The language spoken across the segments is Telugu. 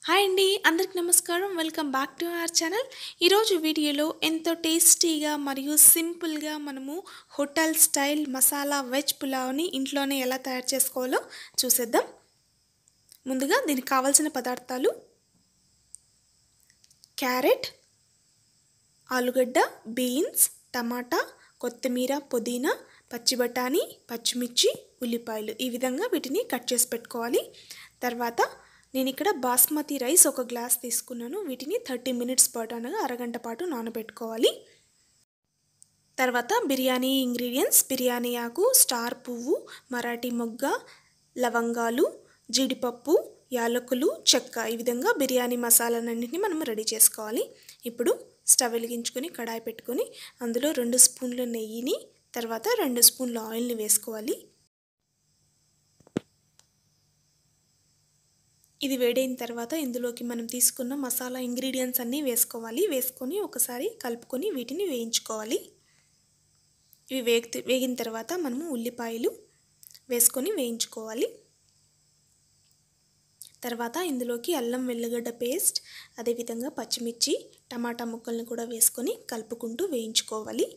హాయ్ అండి, అందరికి నమస్కారం. Welcome back to our channel. ఈరోజు వీడియోలో ఎంతో టేస్టీగా మరియు సింపుల్గా మనము హోటల్ స్టైల్ మసాలా వెజ్ పులావ్ని ఇంట్లోనే ఎలా తయారు చేసుకోవాలో చూసేద్దాం. ముందుగా దీనికి కావాల్సిన పదార్థాలు: క్యారెట్, ఆలుగడ్డ, బీన్స్, టమాటా, కొత్తిమీర, పుదీనా, పచ్చి బఠానీ, పచ్చిమిర్చి, ఉల్లిపాయలు. ఈ విధంగా వీటిని కట్ చేసి పెట్టుకోవాలి. తర్వాత నేను ఇక్కడ బాస్మతి రైస్ ఒక గ్లాస్ తీసుకున్నాను. వీటిని 30 మినిట్స్ పాటు అనగా అరగంట పాటు నానబెట్టుకోవాలి. తర్వాత బిర్యానీ ఇంగ్రీడియంట్స్: బిర్యానీ ఆకు, స్టార్ పువ్వు, మరాఠీ మొగ్గ, లవంగాలు, జీడిపప్పు, యాలకులు, చెక్క. ఈ విధంగా బిర్యానీ మసాలాలన్నింటినీ మనం రెడీ చేసుకోవాలి. ఇప్పుడు స్టవ్ వెలిగించుకొని కడాయి పెట్టుకొని అందులో 2 స్పూన్ల నెయ్యిని, తర్వాత 2 స్పూన్ల ఆయిల్ని వేసుకోవాలి. ఇది వేడైన తర్వాత ఇందులోకి మనం తీసుకున్న మసాలా ఇంగ్రీడియంట్స్ అన్నీ వేసుకోవాలి. వేసుకొని ఒకసారి కలుపుకొని వీటిని వేయించుకోవాలి. ఇవి వేగిన తర్వాత మనము ఉల్లిపాయలు వేసుకొని వేయించుకోవాలి. తర్వాత ఇందులోకి అల్లం వెల్లిగడ్డ పేస్ట్, అదేవిధంగా పచ్చిమిర్చి, టమాటా ముక్కల్ని కూడా వేసుకొని కలుపుకుంటూ వేయించుకోవాలి.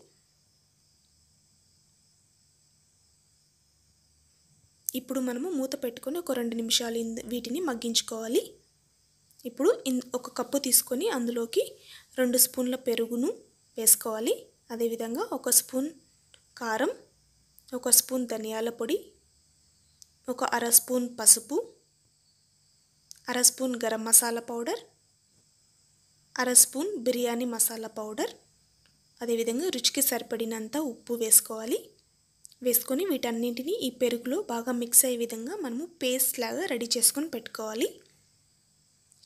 ఇప్పుడు మనము మూత పెట్టుకొని ఒక 2 నిమిషాలు వీటిని మగ్గించుకోవాలి. ఇప్పుడు ఒక కప్పు తీసుకొని అందులోకి 2 స్పూన్ల పెరుగును వేసుకోవాలి. అదేవిధంగా 1 స్పూన్ కారం, 1 స్పూన్ ధనియాల పొడి, ఒక 1/2 స్పూన్ పసుపు, 1/2 spoon garam masala powder, 1/2 spoon biryani masala powder, అదేవిధంగా రుచికి సరిపడినంత ఉప్పు వేసుకోవాలి. వేసుకొని వీటన్నింటినీ ఈ పెరుగులో బాగా మిక్స్ అయ్యే విధంగా మనము పేస్ట్ లాగా రెడీ చేసుకొని పెట్టుకోవాలి.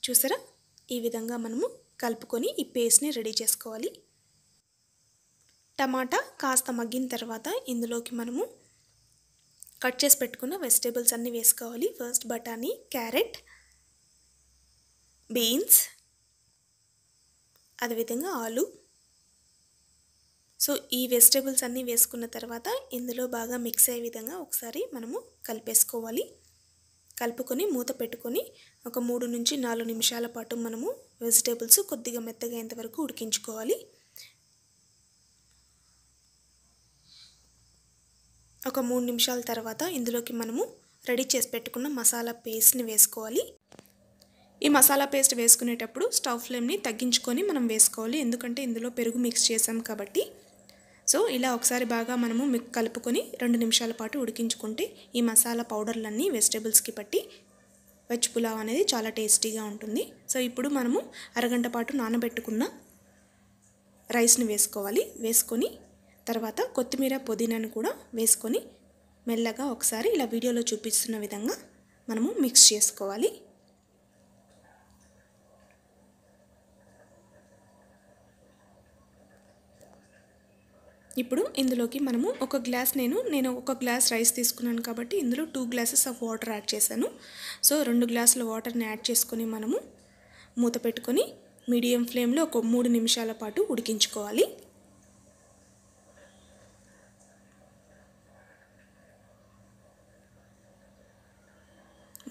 చూసారా, ఈ విధంగా మనము కలుపుకొని ఈ పేస్ట్ని రెడీ చేసుకోవాలి. టమాటా కాస్త మగ్గిన తర్వాత ఇందులోకి మనము కట్ చేసి పెట్టుకున్న వెజిటేబుల్స్ అన్నీ వేసుకోవాలి. ఫస్ట్ బఠానీ, క్యారెట్, బీన్స్, అదేవిధంగా ఆలు. సో ఈ వెజిటేబుల్స్ అన్నీ వేసుకున్న తర్వాత ఇందులో బాగా మిక్స్ అయ్యే విధంగా ఒకసారి మనము కలిపేసుకోవాలి. కలుపుకొని మూత పెట్టుకొని ఒక 3 నుంచి 4 నిమిషాల పాటు మనము వెజిటేబుల్స్ కొద్దిగా మెత్తగా అయ్యేంత వరకు ఉడికించుకోవాలి. ఒక 3 నిమిషాల తర్వాత ఇందులోకి మనము రెడీ చేసి పెట్టుకున్న మసాలా పేస్ట్ని వేసుకోవాలి. ఈ మసాలా పేస్ట్ వేసుకునేటప్పుడు స్టవ్ ఫ్లేమ్ని తగ్గించుకొని మనం వేసుకోవాలి, ఎందుకంటే ఇందులో పెరుగు మిక్స్ చేసాం కాబట్టి. సో ఇలా ఒకసారి బాగా మనము కలుపుకొని 2 నిమిషాల పాటు ఉడికించుకుంటే ఈ మసాలా పౌడర్లన్నీ వెజిటేబుల్స్కి పట్టి వెజ్ పులావ్ అనేది చాలా టేస్టీగా ఉంటుంది. సో ఇప్పుడు మనము అరగంట పాటు నానబెట్టుకున్న రైస్ని వేసుకోవాలి. వేసుకొని తర్వాత కొత్తిమీర, పుదీనాను కూడా వేసుకొని మెల్లగా ఒకసారి ఇలా వీడియోలో చూపిస్తున్న విధంగా మనము మిక్స్ చేసుకోవాలి. ఇప్పుడు ఇందులోకి మనము నేను ఒక గ్లాస్ రైస్ తీసుకున్నాను కాబట్టి ఇందులో 2 గ్లాసెస్ ఆఫ్ వాటర్ యాడ్ చేశాను. సో 2 గ్లాసుల వాటర్ని యాడ్ చేసుకొని మనము మూత పెట్టుకొని మీడియం ఫ్లేమ్లో ఒక 3 నిమిషాల పాటు ఉడికించుకోవాలి.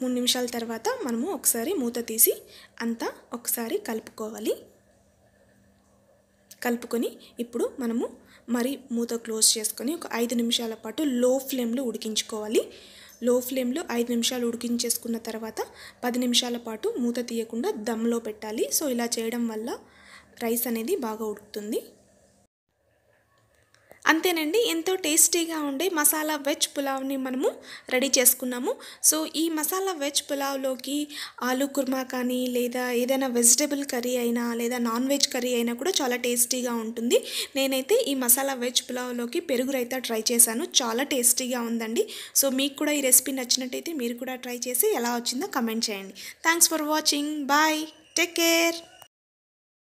మూడు నిమిషాల తర్వాత మనము ఒకసారి మూత తీసి అంతా ఒకసారి కలుపుకోవాలి. కలుపుకొని ఇప్పుడు మనము మరి మూత క్లోజ్ చేసుకొని ఒక 5 నిమిషాల పాటు లో ఫ్లేమ్లో ఉడికించుకోవాలి. లో ఫ్లేమ్లో 5 నిమిషాలు ఉడికించేసుకున్న తర్వాత 10 నిమిషాల పాటు మూత తీయకుండా దమ్లో పెట్టాలి. సో ఇలా చేయడం వల్ల రైస్ అనేది బాగా ఉడుకుతుంది. అంతేనండి, ఎంతో టేస్టీగా ఉండే మసాలా వెజ్ పులావ్ని మనము రెడీ చేసుకున్నాము. సో ఈ మసాలా వెజ్ పులావ్లోకి ఆలూ కుర్మా కానీ లేదా ఏదైనా వెజిటేబుల్ కర్రీ అయినా లేదా నాన్ వెజ్ కర్రీ అయినా కూడా చాలా టేస్టీగా ఉంటుంది. నేనైతే ఈ మసాలా వెజ్ పులావ్లోకి పెరుగు రైతా ట్రై చేశాను, చాలా టేస్టీగా ఉందండి. సో మీకు కూడా ఈ రెసిపీ నచ్చినట్టయితే మీరు కూడా ట్రై చేసి ఎలా వచ్చిందో కమెంట్ చేయండి. Thanks for watching. Bye, take care.